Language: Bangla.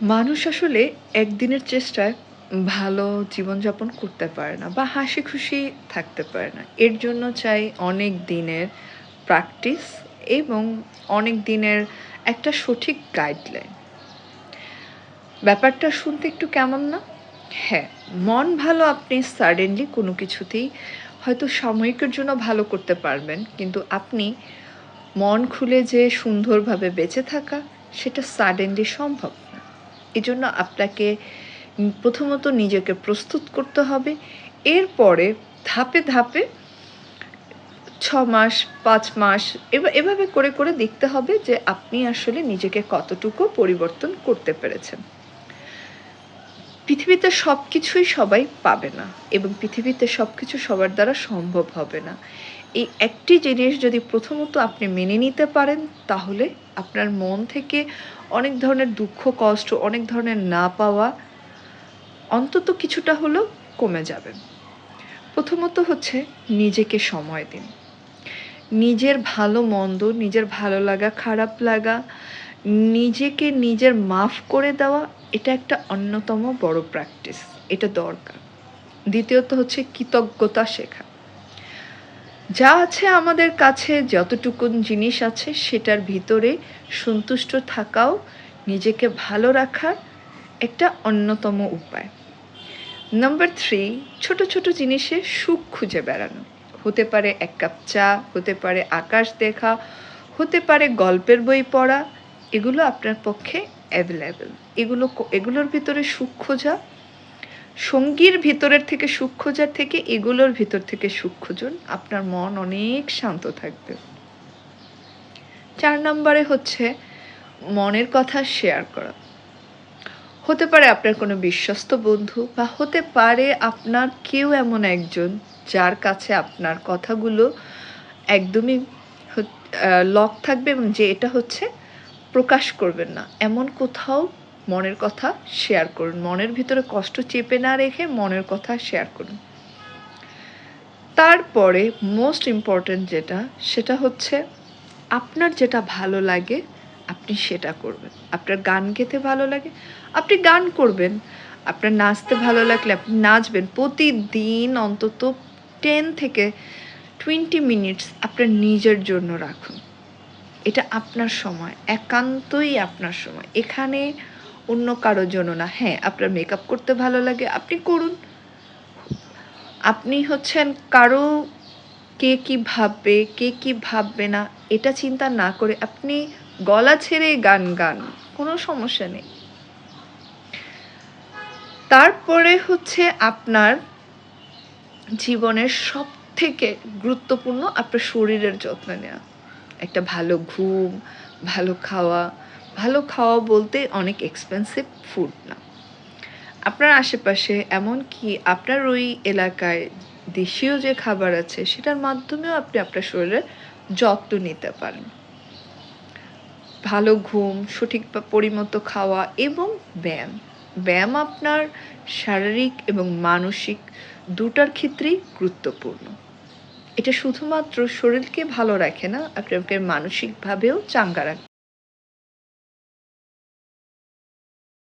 মানুষ আসলে একদিনের চেষ্টায় ভালো জীবনযাপন করতে পারে না বা হাসি খুশি থাকতে পারে না। এর জন্য চাই অনেক দিনের প্র্যাকটিস এবং অনেক দিনের একটা সঠিক গাইডলাইন। ব্যাপারটা শুনতে একটু কেমন না? হ্যাঁ, মন ভালো আপনি সাডেনলি কোনো কিছুতেই হয়তো সাময়িকের জন্য ভালো করতে পারবেন, কিন্তু আপনি মন খুলে যে সুন্দরভাবে বেঁচে থাকা, সেটা সাডেনলি সম্ভব না। এজন্য আপনাকে প্রথমত নিজেকে প্রস্তুত করতে হবে। এরপরে ধাপে ধাপে ৬ মাস, ৫ মাস এভাবে করে করে দেখতে হবে যে আপনি আসলে নিজেকে কতটুকু পরিবর্তন করতে পেরেছেন। পৃথিবীতে সবকিছুই সবাই পাবে না এবং পৃথিবীতে সবকিছু সবার দ্বারা সম্ভব হবে না। এই একটি জিনিস যদি প্রথমত আপনি মেনে নিতে পারেন, তাহলে আপনার মন থেকে অনেক ধরনের দুঃখ, কষ্ট, অনেক ধরনের না পাওয়া অন্তত কিছুটা হলেও কমে যাবে। প্রথমত হচ্ছে নিজেকে সময় দিন। নিজের ভালো মন্দ, নিজের ভালো লাগা, খারাপ লাগা, নিজেকে নিজের মাফ করে দেওয়া, এটা একটা অন্যতম বড় প্র্যাকটিস। এটা দরকার। দ্বিতীয়ত হচ্ছে কৃতজ্ঞতা শেখা। যা আছে আমাদের কাছে, যতটুকুন জিনিস আছে সেটার ভিতরে সন্তুষ্ট থাকাও নিজেকে ভালো রাখার একটা অন্যতম উপায়। নাম্বার 3, ছোট ছোট জিনিসে সুখ খুঁজে বেড়ানো। হতে পারে ১ কাপ চা, হতে পারে আকাশ দেখা, হতে পারে গল্পের বই পড়া। এগুলো আপনার পক্ষে অ্যাভেলেবল। এগুলোর ভিতরে সুখ খোঁজা, সঙ্গীর ভিতরের থেকে সুখ খোঁজার থেকে এগুলোর ভিতর থেকে সুখ খুঁজুন। আপনার মন অনেক শান্ত থাকবে। ৪ নম্বরে হচ্ছে মনের কথা শেয়ার করা। হতে পারে আপনার কোনো বিশ্বস্ত বন্ধু, বা হতে পারে আপনার কেউ এমন একজন যার কাছে আপনার কথাগুলো একদমই লক থাকবে এবং যে এটা হচ্ছে প্রকাশ করবেন না, এমন কোথাও মনের কথা শেয়ার করুন। মনের ভিতরে কষ্ট চেপে না রেখে মনের কথা শেয়ার করুন। তারপরে মোস্ট ইম্পর্ট্যান্ট যেটা, সেটা হচ্ছে আপনার যেটা ভালো লাগে আপনি সেটা করবেন। আপনার গান গেতে ভালো লাগে, আপনি গান করবেন। আপনার নাচতে ভালো লাগলে আপনি নাচবেন। প্রতিদিন অন্তত 10 থেকে 20 মিনিটস আপনার নিজের জন্য রাখুন। এটা আপনার সময়, একান্তই আপনার সময়। এখানে অন্য কারোর জন্য না। হ্যাঁ, আপনার মেকআপ করতে ভালো লাগে, আপনি করুন। আপনি হচ্ছেন কারো কে কি ভাববে, কে কি ভাববে না, এটা চিন্তা না করে আপনি গলা ছেড়ে গান গান, কোনো সমস্যা নেই। তারপরে হচ্ছে আপনার জীবনের সবথেকে গুরুত্বপূর্ণ আপনার শরীরের যত্ন নেওয়া। একটা ভালো ঘুম, ভালো খাওয়া। ভালো খাওয়া বলতে অনেক এক্সপেন্সিভ ফুড না। আপনার আশেপাশে এমনকি আপনার ওই এলাকায় দেশীয় যে খাবার আছে সেটার মাধ্যমেও আপনি আপনার শরীরের যত্ন নিতে পারেন। ভালো ঘুম, সঠিক পরিমতো খাওয়া এবং ব্যায়াম। ব্যায়াম আপনার শারীরিক এবং মানসিক দুটার ক্ষেত্রেই গুরুত্বপূর্ণ। এটা শুধুমাত্র শরীরকে ভালো রাখে না, আপনাকে মানসিকভাবেও চাঙ্গা রাখে।